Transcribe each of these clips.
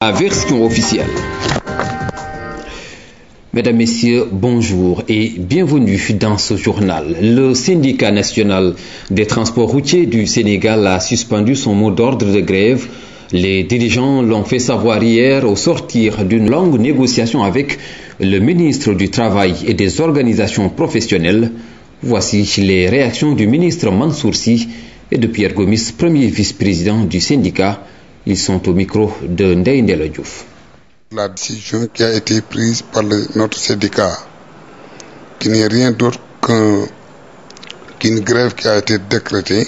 La version officielle. Mesdames, Messieurs, bonjour et bienvenue dans ce journal. Le syndicat national des transports routiers du Sénégal a suspendu son mot d'ordre de grève. Les dirigeants l'ont fait savoir hier au sortir d'une longue négociation avec le ministre du Travail et des organisations professionnelles. Voici les réactions du ministre Mansour Sy et de Pierre Gomis, premier vice-président du syndicat. Ils sont au micro de Ndeye Ndella Diouf. La décision qui a été prise par notre syndicat, qui n'est rien d'autre qu'une grève qui a été décrétée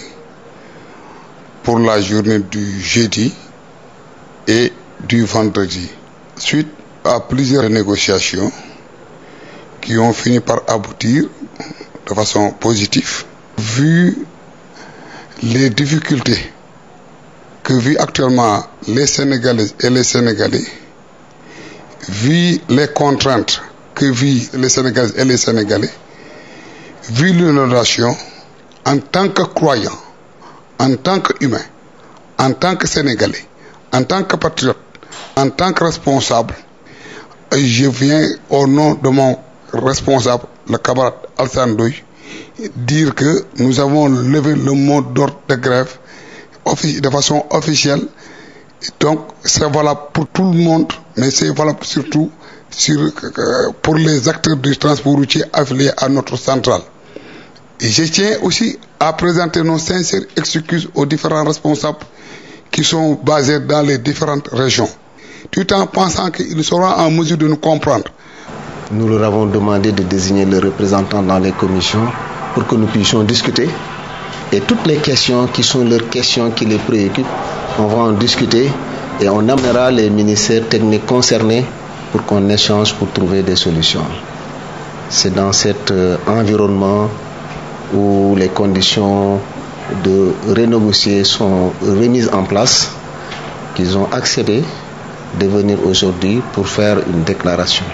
pour la journée du jeudi et du vendredi, suite à plusieurs négociations qui ont fini par aboutir de façon positive. Vu les difficultés que vivent actuellement les Sénégalaises et les Sénégalais, vu les contraintes que vivent les Sénégalaises et les Sénégalais, vu l'inondation, en tant que croyant, en tant qu'humain, en tant que Sénégalais, en tant que patriote, en tant que responsable, je viens au nom de mon responsable, le camarade Alassane Ndoye, dire que nous avons levé le mot d'ordre de grève de façon officielle. Donc c'est valable pour tout le monde, mais c'est valable surtout pour les acteurs du transport routier affiliés à notre centrale. Et je tiens aussi à présenter nos sincères excuses aux différents responsables qui sont basés dans les différentes régions, tout en pensant qu'ils seront en mesure de nous comprendre. Nous leur avons demandé de désigner le représentant dans les commissions pour que nous puissions discuter. Et toutes les questions qui sont leurs questions qui les préoccupent, on va en discuter et on amènera les ministères techniques concernés pour qu'on échange pour trouver des solutions. C'est dans cet environnement où les conditions de renégocier sont remises en place qu'ils ont accepté de venir aujourd'hui pour faire une déclaration.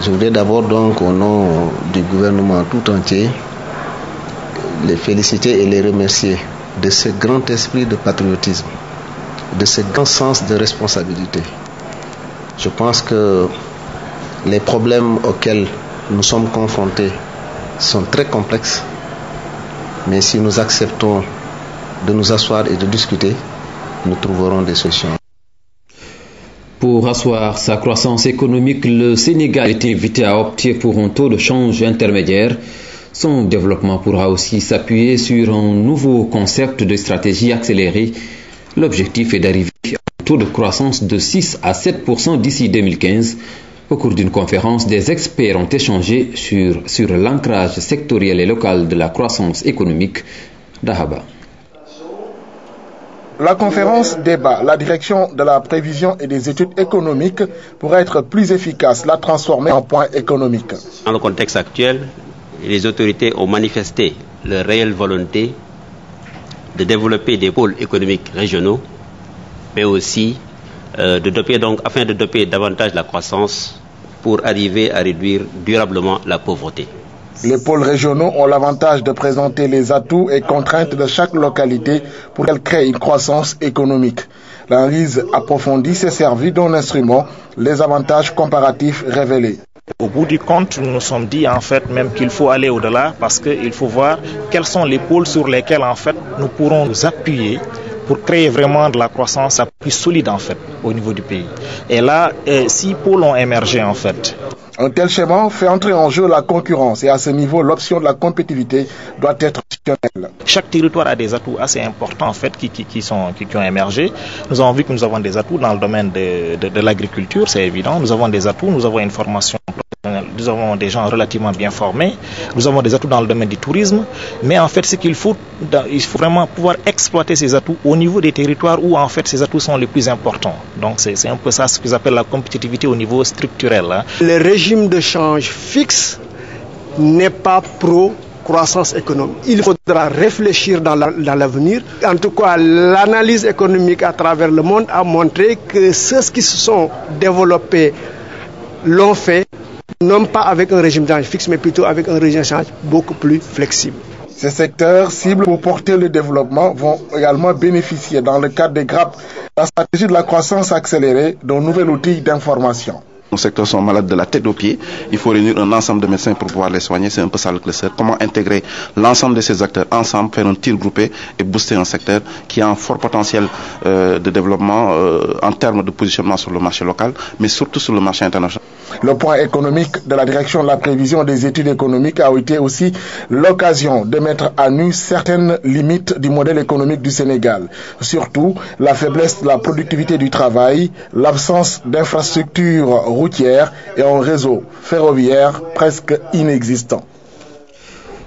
Je voudrais d'abord donc au nom du gouvernement tout entier les féliciter et les remercier de ce grand esprit de patriotisme, de ce grand sens de responsabilité. Je pense que les problèmes auxquels nous sommes confrontés sont très complexes, mais si nous acceptons de nous asseoir et de discuter, nous trouverons des solutions. Pour asseoir sa croissance économique, le Sénégal est invité à opter pour un taux de change intermédiaire. Son développement pourra aussi s'appuyer sur un nouveau concept de stratégie accélérée. L'objectif est d'arriver à un taux de croissance de 6 à 7% d'ici 2015. Au cours d'une conférence, des experts ont échangé sur l'ancrage sectoriel et local de la croissance économique d'Ahaba. La conférence débat la direction de la prévision et des études économiques pour être plus efficace, la transformer en point économique. Dans le contexte actuel, les autorités ont manifesté leur réelle volonté de développer des pôles économiques régionaux, mais aussi afin de doper davantage la croissance pour arriver à réduire durablement la pauvreté. Les pôles régionaux ont l'avantage de présenter les atouts et contraintes de chaque localité pour qu'elle crée une croissance économique. L'analyse approfondie s'est servie d'un instrument, les avantages comparatifs révélés. Au bout du compte, nous nous sommes dit en fait même qu'il faut aller au-delà parce qu'il faut voir quels sont les pôles sur lesquels en fait nous pourrons nous appuyer pour créer vraiment de la croissance plus solide en fait au niveau du pays. Et là, 6 pôles ont émergé en fait. Un tel schéma fait entrer en jeu la concurrence et à ce niveau, l'option de la compétitivité doit être optionnelle. Chaque territoire a des atouts assez importants en fait qui ont émergé. Nous avons vu que nous avons des atouts dans le domaine de l'agriculture, c'est évident. Nous avons des atouts, nous avons une formation professionnelle, nous avons des gens relativement bien formés. Nous avons des atouts dans le domaine du tourisme. Mais en fait, il faut vraiment pouvoir exploiter ces atouts au niveau des territoires où en fait ces atouts sont les plus importants. Donc c'est un peu ça ce qu'ils appellent la compétitivité au niveau structurel. Le régime de change fixe n'est pas pro-croissance économique. Il faudra réfléchir dans l'avenir. En tout cas, l'analyse économique à travers le monde a montré que ceux qui se sont développés l'ont fait, non pas avec un régime de change fixe, mais plutôt avec un régime de change beaucoup plus flexible. Ces secteurs cibles pour porter le développement vont également bénéficier dans le cadre des GRAP, la stratégie de la croissance accélérée d'un nouvel outil d'information. Nos secteurs sont malades de la tête aux pieds. Il faut réunir un ensemble de médecins pour pouvoir les soigner. C'est un peu ça le cluster. Comment intégrer l'ensemble de ces acteurs ensemble, faire un tir groupé et booster un secteur qui a un fort potentiel de développement en termes de positionnement sur le marché local, mais surtout sur le marché international. Le point économique de la direction de la prévision des études économiques a été aussi l'occasion de mettre à nu certaines limites du modèle économique du Sénégal. Surtout la faiblesse de la productivité du travail, l'absence d'infrastructures routières et un réseau ferroviaire presque inexistant.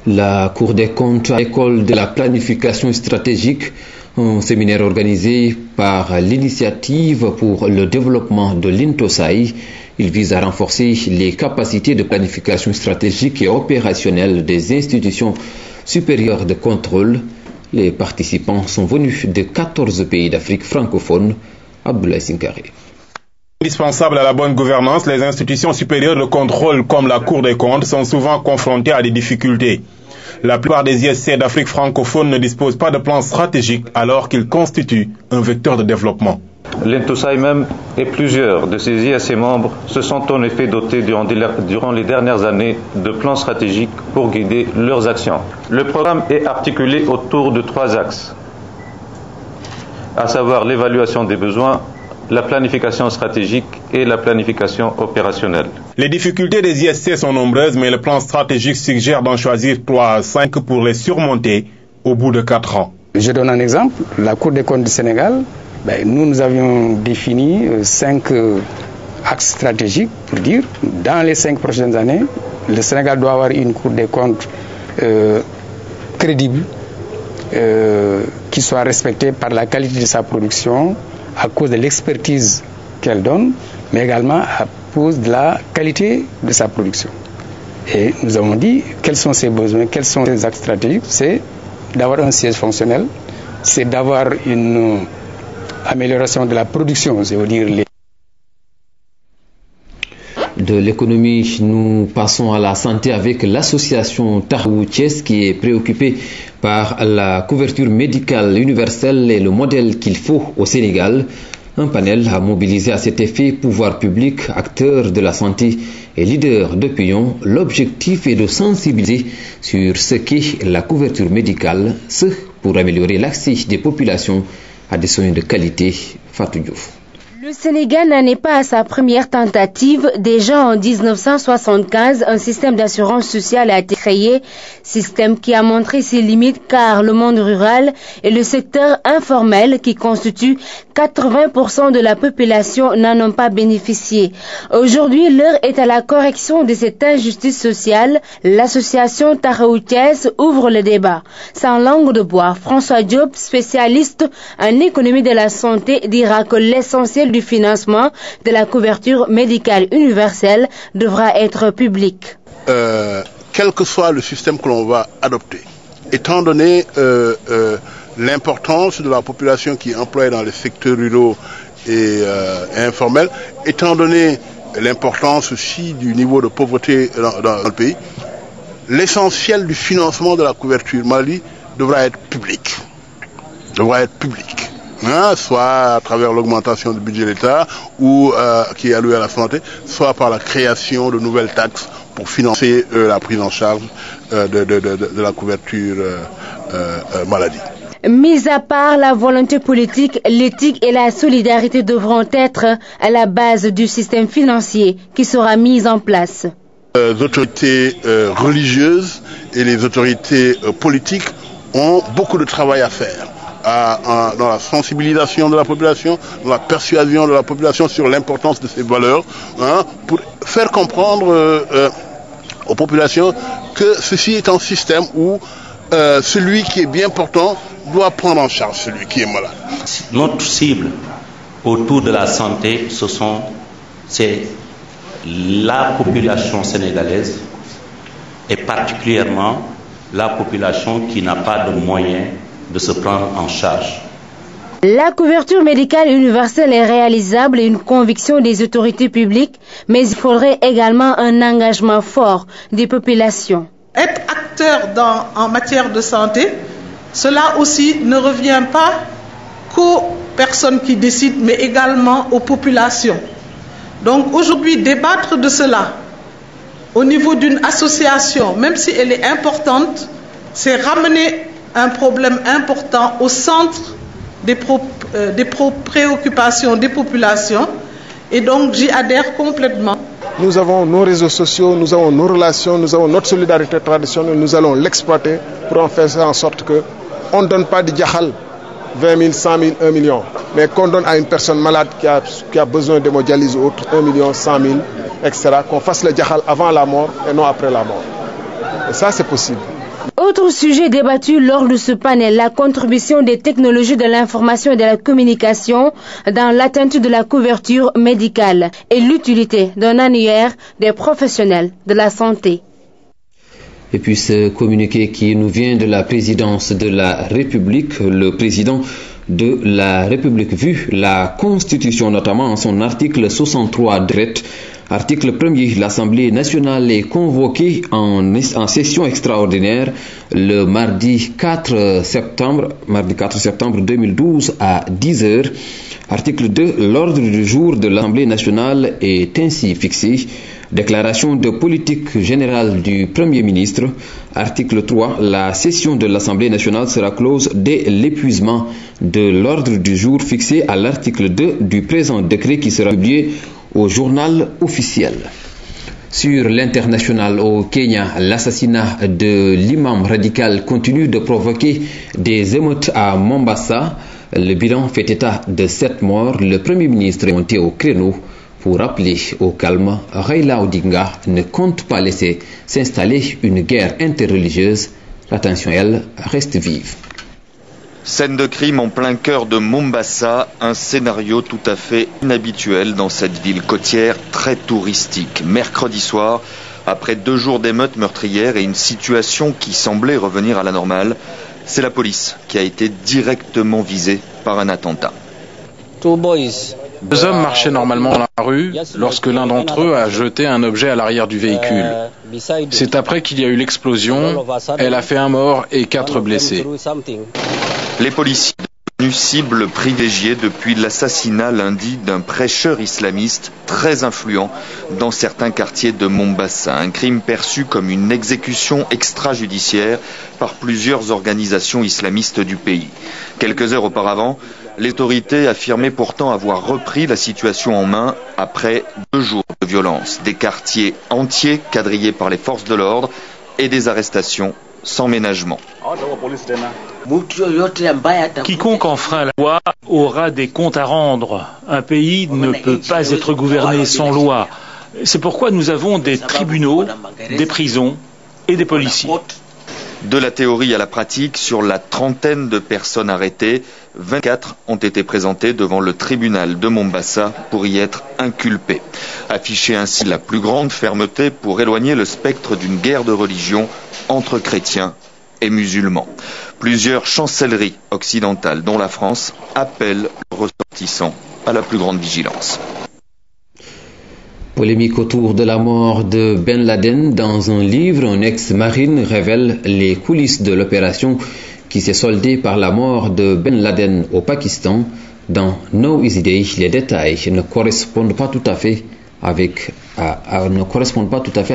La Cour des comptes à l'école de la planification stratégique, un séminaire organisé par l'initiative pour le développement de l'Intosai. Il vise à renforcer les capacités de planification stratégique et opérationnelle des institutions supérieures de contrôle. Les participants sont venus de 14 pays d'Afrique francophone. Abdoulaye Sinkari. Indispensables à la bonne gouvernance, les institutions supérieures de contrôle comme la Cour des comptes sont souvent confrontées à des difficultés. La plupart des ISC d'Afrique francophone ne disposent pas de plan stratégique alors qu'ils constituent un vecteur de développement. L'Intosai même et plusieurs de ses ISC membres se sont en effet dotés durant les dernières années de plans stratégiques pour guider leurs actions. Le programme est articulé autour de 3 axes, à savoir l'évaluation des besoins, la planification stratégique et la planification opérationnelle. Les difficultés des ISC sont nombreuses, mais le plan stratégique suggère d'en choisir 3 à 5 pour les surmonter au bout de 4 ans. Je donne un exemple. La Cour des comptes du Sénégal, nous avions défini 5 axes stratégiques pour dire dans les 5 prochaines années, le Sénégal doit avoir une Cour des comptes crédible, qui soit respectée par la qualité de sa production, à cause de l'expertise qu'elle donne, mais également à cause de la qualité de sa production. Et nous avons dit quels sont ses besoins, quels sont ses axes stratégiques. C'est d'avoir un siège fonctionnel, c'est d'avoir une amélioration de la production, c'est-à-dire De l'économie, nous passons à la santé avec l'association Tahaou Thiès qui est préoccupée par la couverture médicale universelle et le modèle qu'il faut au Sénégal. Un panel a mobilisé à cet effet pouvoirs publics, acteurs de la santé et leaders d'opinion. L'objectif est de sensibiliser sur ce qu'est la couverture médicale, ce pour améliorer l'accès des populations à des soins de qualité. Fatou Diouf. Le Sénégal n'en est pas à sa première tentative. Déjà en 1975, un système d'assurance sociale a été créé, système qui a montré ses limites car le monde rural et le secteur informel qui constitue 80% de la population n'en ont pas bénéficié. Aujourd'hui, l'heure est à la correction de cette injustice sociale. L'association Tahaou Thiès ouvre le débat. Sans langue de bois, François Diop, spécialiste en économie de la santé, dira que l'essentiel du financement de la couverture médicale universelle devra être public. Quel que soit le système que l'on va adopter, étant donné l'importance de la population qui est employée dans les secteurs ruraux et informels, étant donné l'importance aussi du niveau de pauvreté dans le pays, l'essentiel du financement de la couverture maladie devra être public. Soit à travers l'augmentation du budget de l'État ou qui est alloué à la santé, soit par la création de nouvelles taxes pour financer la prise en charge de la couverture maladie. Mis à part la volonté politique, l'éthique et la solidarité devront être à la base du système financier qui sera mis en place. Les autorités religieuses et les autorités politiques ont beaucoup de travail à faire. Dans la sensibilisation de la population, dans la persuasion de la population sur l'importance de ces valeurs, pour faire comprendre aux populations que ceci est un système où celui qui est bien portant doit prendre en charge celui qui est malade. Notre cible autour de la santé, c'est la population sénégalaise et particulièrement la population qui n'a pas de moyens de se prendre en charge. La couverture médicale universelle est réalisable et une conviction des autorités publiques, mais il faudrait également un engagement fort des populations. être acteur en matière de santé, cela aussi ne revient pas qu'aux personnes qui décident, mais également aux populations. Donc aujourd'hui, débattre de cela au niveau d'une association, même si elle est importante, c'est ramener un problème important au centre des préoccupations des populations. Et donc j'y adhère complètement. Nous avons nos réseaux sociaux, nous avons nos relations, nous avons notre solidarité traditionnelle, nous allons l'exploiter pour en faire en sorte qu'on ne donne pas de diakhal 20 000, 100 000, 1 million, mais qu'on donne à une personne malade qui a besoin d'hémodialyse ou autre, 1 million, 100 000, etc., qu'on fasse le diakhal avant la mort et non après la mort. Et ça, c'est possible. Autre sujet débattu lors de ce panel, la contribution des technologies de l'information et de la communication dans l'atteinte de la couverture médicale et l'utilité d'un annuaire des professionnels de la santé. Et puis ce communiqué qui nous vient de la présidence de la République, le président de la République, vu la Constitution notamment en son article 63 direct, article 1er, l'Assemblée nationale est convoquée en session extraordinaire le mardi 4 septembre 2012 à 10h. Article 2, l'ordre du jour de l'Assemblée nationale est ainsi fixé. Déclaration de politique générale du Premier ministre. Article 3. La session de l'Assemblée nationale sera close dès l'épuisement de l'ordre du jour fixé à l'article 2 du présent décret qui sera publié au journal officiel. Sur l'international au Kenya, l'assassinat de l'imam radical continue de provoquer des émeutes à Mombasa. Le bilan fait état de 7 morts. Le Premier ministre est monté au créneau pour rappeler au calme. Raila Odinga ne compte pas laisser s'installer une guerre interreligieuse. La tension, elle, reste vive. Scène de crime en plein cœur de Mombasa, un scénario tout à fait inhabituel dans cette ville côtière très touristique. Mercredi soir, après 2 jours d'émeutes meurtrières et une situation qui semblait revenir à la normale, c'est la police qui a été directement visée par un attentat. 2 hommes marchaient normalement dans la rue lorsque l'un d'entre eux a jeté un objet à l'arrière du véhicule. C'est après qu'il y a eu l'explosion. Elle a fait 1 mort et 4 blessés. Les policiers devenus cible privilégiée depuis l'assassinat lundi d'un prêcheur islamiste très influent dans certains quartiers de Mombasa. Un crime perçu comme une exécution extrajudiciaire par plusieurs organisations islamistes du pays. Quelques heures auparavant, les autorités affirmaient pourtant avoir repris la situation en main après 2 jours de violence. Des quartiers entiers quadrillés par les forces de l'ordre et des arrestations sans ménagement. Quiconque enfreint la loi aura des comptes à rendre. Un pays ne peut pas être gouverné sans loi. C'est pourquoi nous avons des tribunaux, des prisons et des policiers. De la théorie à la pratique, sur la trentaine de personnes arrêtées, 24 ont été présentées devant le tribunal de Mombasa pour y être inculpées. Afficher ainsi la plus grande fermeté pour éloigner le spectre d'une guerre de religion entre chrétiens et musulmans. Plusieurs chancelleries occidentales, dont la France, appellent les ressortissants à la plus grande vigilance. Polémique autour de la mort de Ben Laden. Dans un livre, un ex-marine révèle les coulisses de l'opération qui s'est soldée par la mort de Ben Laden au Pakistan. Dans No Easy Day, les détails ne correspondent pas tout à fait à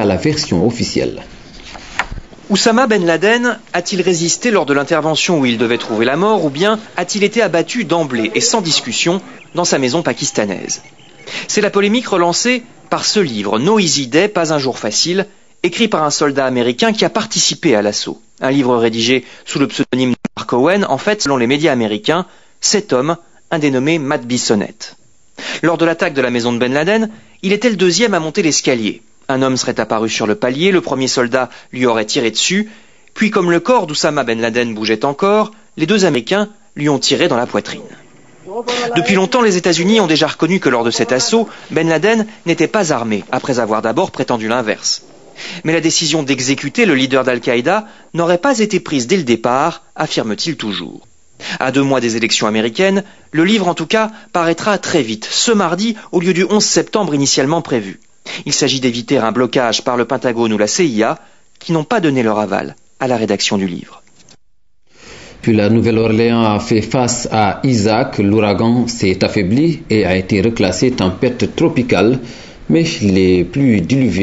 la version officielle. Oussama Ben Laden a-t-il résisté lors de l'intervention où il devait trouver la mort, ou bien a-t-il été abattu d'emblée et sans discussion dans sa maison pakistanaise? C'est la polémique relancée par ce livre, No Easy Day, pas un jour facile, écrit par un soldat américain qui a participé à l'assaut. Un livre rédigé sous le pseudonyme de Mark Owen. En fait, selon les médias américains, cet homme, un dénommé Matt Bissonnette. Lors de l'attaque de la maison de Ben Laden, il était le 2e à monter l'escalier. Un homme serait apparu sur le palier, le premier soldat lui aurait tiré dessus, puis comme le corps d'Oussama Ben Laden bougeait encore, les 2 Américains lui ont tiré dans la poitrine. Depuis longtemps, les États-Unis ont déjà reconnu que lors de cet assaut, Ben Laden n'était pas armé, après avoir d'abord prétendu l'inverse. Mais la décision d'exécuter le leader d'Al-Qaïda n'aurait pas été prise dès le départ, affirme-t-il toujours. À 2 mois des élections américaines, le livre en tout cas paraîtra très vite, ce mardi au lieu du 11 septembre initialement prévu. Il s'agit d'éviter un blocage par le Pentagone ou la CIA qui n'ont pas donné leur aval à la rédaction du livre. Puis la Nouvelle-Orléans a fait face à Isaac. L'ouragan s'est affaibli et a été reclassé tempête tropicale, mais les pluies diluviennes